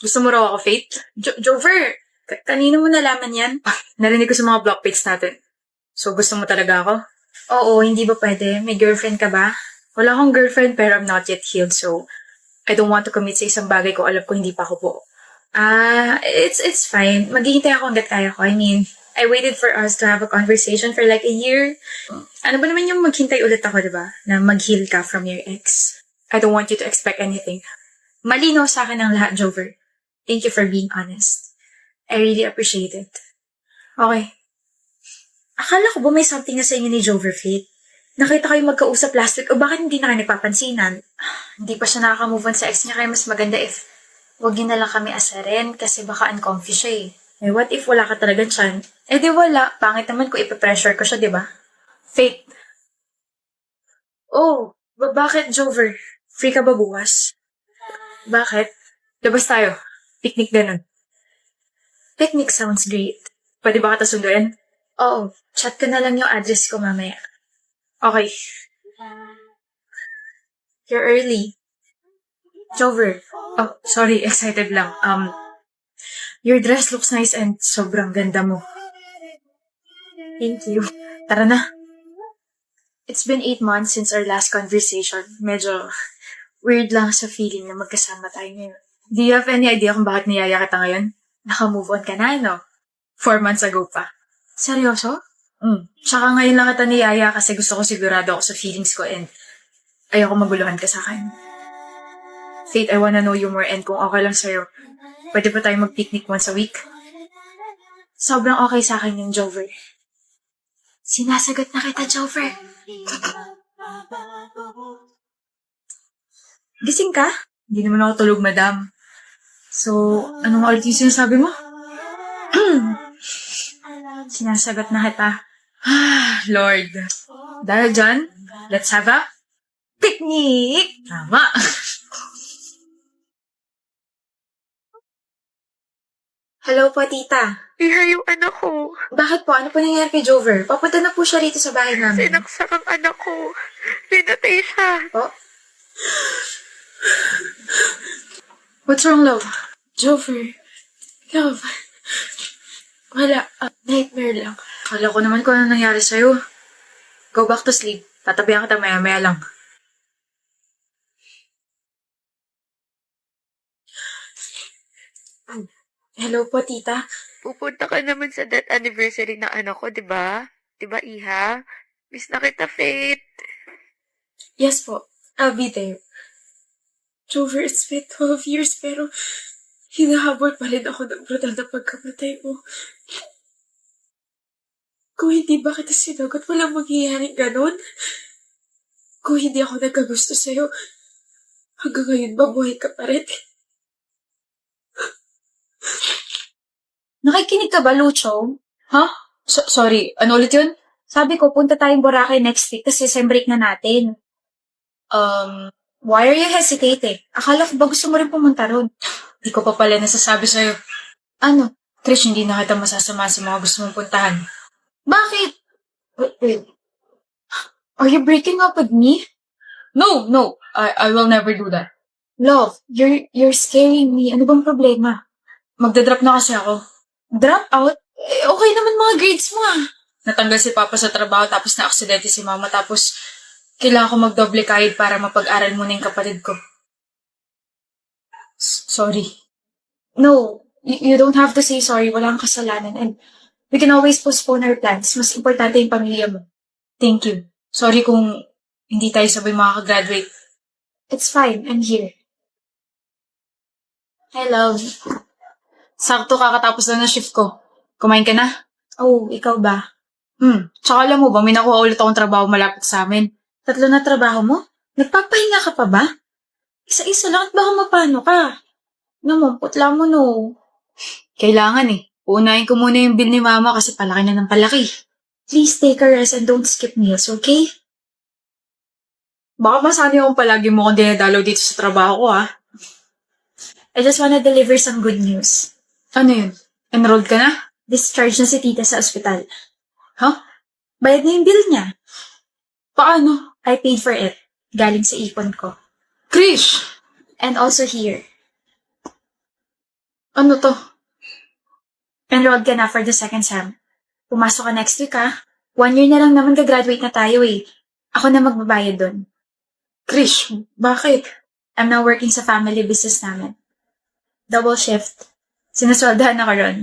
Gusto mo raw ako, Faith? Jover, kanino mo nalaman yan? Narinig ko sa mga block page natin. So, gusto mo talaga ako? Oo, hindi ba pwede? May girlfriend ka ba? Wala akong girlfriend pero I'm not yet healed, so I don't want to commit sa isang bagay ko alam ko hindi pa ako po. It's fine. Maghihintay ako hanggat kaya ko. I mean, I waited for us to have a conversation for like a year. Ano ba naman yung maghintay ulit ako, diba? Na mag-heal ka from your ex. I don't want you to expect anything. Malinaw sa akin ang lahat, Jover. Thank you for being honest. I really appreciate it. Okay. Akala ko ba may something na sa inyo ni Jover, Faith? Nakita kayo magkausap last week o bakit hindi na kayo nagpapansinan? Hindi pa siya nakaka-move on sa ex niya kaya mas maganda if wag niyo na lang kami asarin kasi baka uncomfy siya eh. Eh what if wala ka talagang tiyan? Eh di wala. Pangit naman kung ipapressure ko siya, di ba? Faith. Oh, bakit Jover? Free ka ba bukas? Bakit? Labas tayo. Picnic ganun. Picnic sounds great. Pwede ba kita sunduin? Oo, chat ko na lang yung address ko mamaya. Okay. You're early. Jover. Oh, sorry, excited lang. Your dress looks nice and sobrang ganda mo. Thank you. Tara na. It's been 8 months since our last conversation. Medyo weird lang sa feeling na magkasama tayo ngayon. Do you have any idea kung bakit niyaya kita ngayon? Naka-move on ka na, no? 4 months ago pa. Seryoso? Tsaka ngayon lang kita niyaya kasi gusto ko sigurado ako sa feelings ko and ayoko maguluhan ka sa akin. Faith, I wanna know you more and kung okay lang sa'yo, pwede ba tayo mag-picnic once a week? Sobrang okay sa akin yung Jover. Sinasagot na kita, Jover. Gising ka? Hindi naman ako tulog, madam. So, anong ulit yung sinasabi mo? Sinasagot na kita. Lord. Dahil dyan, let's have a picnic! Tama. Hello po, tita. Iha yung anak ko. Bakit po? Ano po nangyari kay Jover? Papunta na po siya rito sa bahay namin. Sinaksak ang anak ko. Pinatay siya. Po? What's wrong, love? Jover. Love. Wala. Nightmare lang. Kala ko naman kung ano nangyari sa'yo. Go back to sleep. Tatabihan kita maya-maya lang. Hello po, tita. Pupunta ka naman sa death anniversary ng anak ko, di ba? Di ba, Iha? Miss na kita, Faith. Yes po. I'll be there. Jover, it's been 12 years pero hinahabol pa rin ako ng brutal na pagkamatay mo. Kung hindi ba kita sinagot, walang mangyayaring ganon. Kung hindi ako nagkagusto sa'yo, hanggang ngayon mabuhay ka pa rin. Nakikinig ka ba, Lucho? Huh? Sorry, ano ulit yun? Sabi ko, punta tayong Boracay next week kasi sem break na natin. Why are you hesitating? Akala ko ba gusto mo rin pumunta ron? Di ko pa pala nasasabi sa'yo. Ano? Trish, hindi na kita masasama sa mga gusto mong puntahan. Bakit? Wait. Are you breaking up with me? No. I will never do that. Love, you're scaring me. Ano bang problema? Magdadrop na kasi ako. Drop out? Eh, okay naman mga grades mo ah. Natanggal si Papa sa trabaho tapos na-aksidente si Mama tapos kailangan ko magdoble kahit para mapag-aral muna yung kapatid ko. Sorry. No, you don't have to say sorry. Wala kang kasalanan and we can always postpone our plans. Mas importante yung pamilya mo. Thank you. Sorry kung hindi tayo sabay makakagraduate. It's fine. I'm here. Hi, love. Sakto kakatapos na ng shift ko. Kumain ka na? Oh, ikaw ba? Tsaka alam mo ba, may nakuha ulit akong trabaho malapit sa amin. 3 na trabaho mo? Nagpapahinga ka pa ba? Isa-isa lang at baka mapano ka. Namumputla mo no. Kailangan eh. Unahin ko muna yung bill ni Mama kasi palaki na ng palaki. Please take a rest and don't skip meals, okay? Baka masani akong palagi mo kung dinadalaw dito sa trabaho ko, ha? I just wanna deliver some good news. Ano yun? Enrolled ka na? Discharge na si tita sa ospital. Huh? Bayad na yung bill niya. Paano? I paid for it. Galing sa ipon ko. Krish! And also here. Ano to? Enrolled ka na for the second sem. Pumasok ka next week, ha? 1 year na lang naman gagraduate na tayo, eh. Ako na magbabayad doon. Krish, bakit? I'm now working sa family business namin. Double shift. Sinasweldahan ako ron.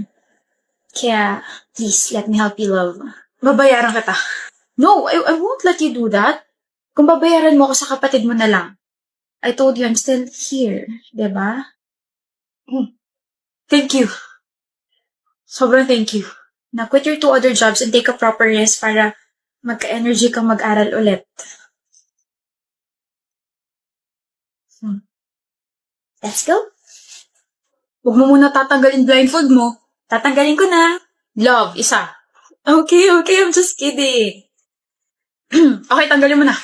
Kaya, please, let me help you, love. Babayaran kita. No, I won't let you do that. Kung babayaran mo ako sa kapatid mo na lang. I told you I'm still here, diba? Thank you. Sobrang thank you. Now quit your 2 other jobs and take a proper rest para magka-energy kang mag-aral ulit. Let's go. Huwag mo muna tatanggalin blindfold mo. Tatanggalin ko na. Love, isa. Okay, I'm just kidding. Okay, tanggalin mo na.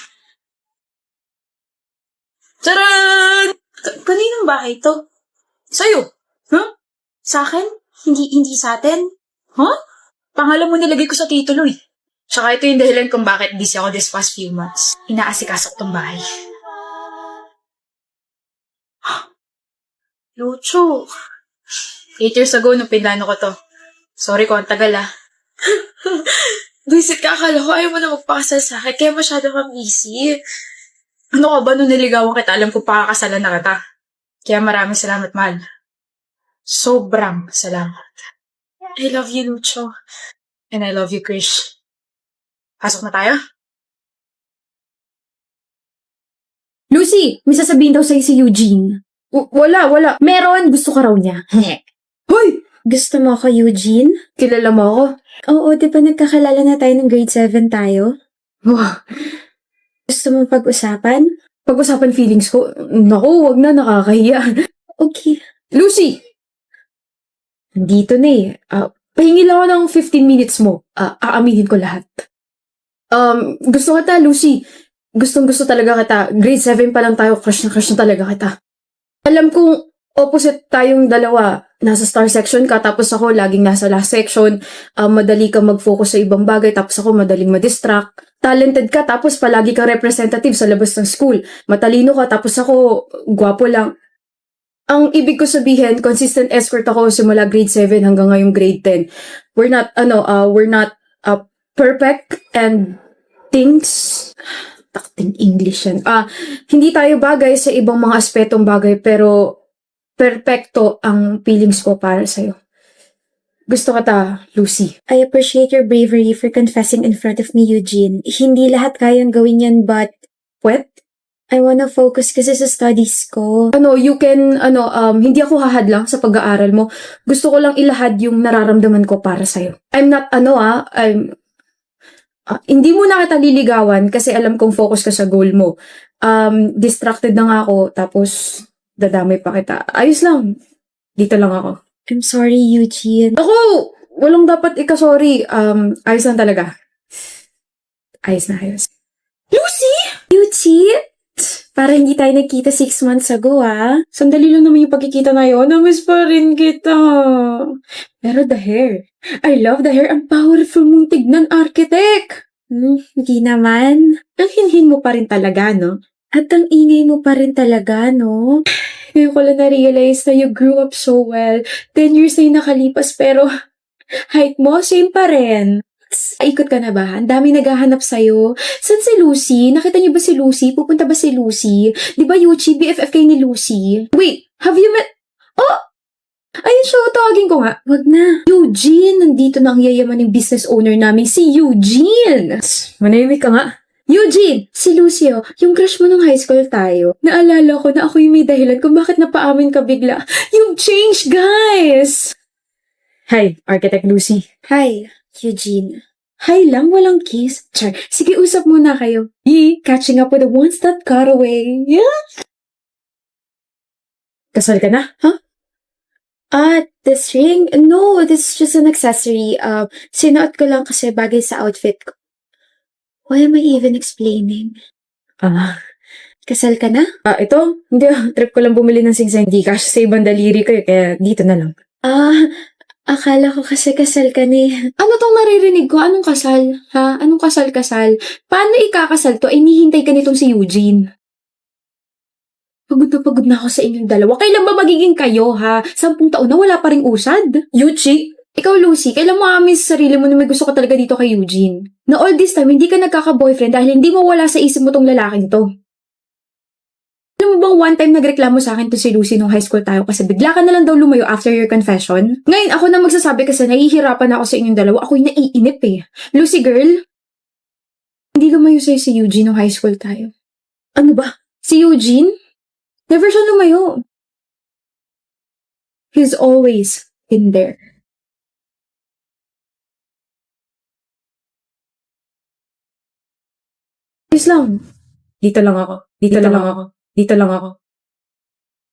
Charan! Kaninong bahay to? Sa'yo. Huh? Sa akin? Hindi sa atin? Huh? Pangalan mo nilagay ko sa titulo eh. Tsaka ito yung dahilan kung bakit busy ako this past few months. Inaasikaso ko tong bahay. Lucho. 8 years ago nung pinlano ko to. Sorry ko, ang tagal ah. Visit ka, akala ko ayaw mo na magpakasal sa akin, kaya masyado kang busy. Ano ka ba nung niligawan kita, alam ko pakakasalan na kita. Kaya maraming salamat, mahal. Sobrang salamat. I love you, Lucho. And I love you, Krish. Pasok na tayo? Lucy, may sasabihin daw sa'yo si Eugene. Wala. Meron, gusto ka raw niya. Hoy! Gusto mo ako, Eugene? Kilala mo ako? Oo, di ba nagkakalala na tayo ng grade 7 tayo? Wow. Gusto mo pag-usapan? Pag-usapan feelings ko? Naku, wag na, nakakahiya. Okay. Lucy! Nandito na eh. Pahingi lang ako ng 15 minutes mo. Aaminin ko lahat. Gusto kita, Lucy. Gustong-gusto talaga kita. Grade 7 pa lang tayo, crush na talaga kita. Alam kong opposite tayong dalawa. Nasa star section ka, tapos ako laging nasa last section. Madali ka mag-focus sa ibang bagay, tapos ako madaling ma-distract. Talented ka, tapos palagi ka representative sa labas ng school. Matalino ka, tapos ako gwapo lang. Ang ibig ko sabihin, consistent escort ako simula grade 7 hanggang ngayong grade 10. We're not perfect and things... Takting English yan. Hindi tayo bagay sa ibang mga aspetong bagay, pero perpekto ang feelings ko para sa'yo. Gusto kita, Lucy. I appreciate your bravery for confessing in front of me, Eugene. Hindi lahat kayang gawin yan, but What? I wanna focus kasi sa studies ko. Hindi ako hahadlang sa pag-aaral mo. Gusto ko lang ilahad yung nararamdaman ko para sa'yo. Hindi mo na kita liligawan kasi alam kong focus ka sa goal mo. Distracted na nga ako, tapos dadamay pa kita. Ayos lang. Dito lang ako. I'm sorry, Eugene. Ako! Walang dapat ika-sorry. Ayos lang talaga. Ayos na ayos. Lucy! Eugene? Para hindi tayo nagkita 6 months ago, Sandali lang naman yung pagkikita na yun. Na-miss pa rin kita. Pero the hair. I love the hair. Ang powerful mong tignan, architect. Hindi naman. Ang hinhin mo pa rin talaga, no? At ang ingay mo pa rin talaga, no? Ngayon ko lang na-realize na you grew up so well. 10 years na yung nakalipas, pero height mo, same pa rin. Ikot ka na ba? Ang dami naghahanap sa'yo. Saan si Lucy? Nakita niyo ba si Lucy? Pupunta ba si Lucy? Di ba Yuchi, BFF kayo ni Lucy? Wait, have you met... Oh! Ayun siya, tawagin ko nga. Wag na. Eugene, nandito na ang yayaman ng business owner namin, si Eugene. Manahimik ka nga. Eugene! Si Lucy, yung crush mo nung high school tayo. Naalala ko na ako yung may dahilan kung bakit napaamin ka bigla. You've changed, guys! Hi, Architect Lucy. Hi, Eugene. Hi lang, walang kiss. Char, sige, usap muna kayo. Catching up with the ones that got away. Yeah? Kasal ka na? Huh? This ring? No, this is just an accessory. Sinuot ko lang kasi bagay sa outfit ko. Why am I even explaining? Kasal ka na? Ito? Hindi, trip ko lang bumili ng singsang di cash sa ibang daliri ko, kaya dito na lang. Akala ko kasi kasal ka ni. Ano tong naririnig ko? Anong kasal? Ha? Anong kasal-kasal? Paano ikakasal to? Inihintay ka nitong si Eugene. pagod na ako sa inyong dalawa. Kailan ba magiging kayo, ha? 10 taon na wala pa ring usad. Yuchi, ikaw, Lucy, kailan mo aamin sa sarili mo na may gusto ka talaga dito kay Eugene? Na all this time, hindi ka nagkaka-boyfriend dahil hindi mo wala sa isip mo tong lalaking to. Alam mo bang one time nagreklamo sa akin to si Lucy nung high school tayo kasi bigla ka na lang daw lumayo after your confession? Ngayon ako na magsasabi kasi nahihirapan ako sa inyong dalawa. Ako'y naiinip eh. Lucy girl, hindi lumayo sa'yo si Eugene nung high school tayo. Ano ba? Si Eugene? Never siya lumayo. He's always been there. Please lang. Dito lang ako. Dito lang ako.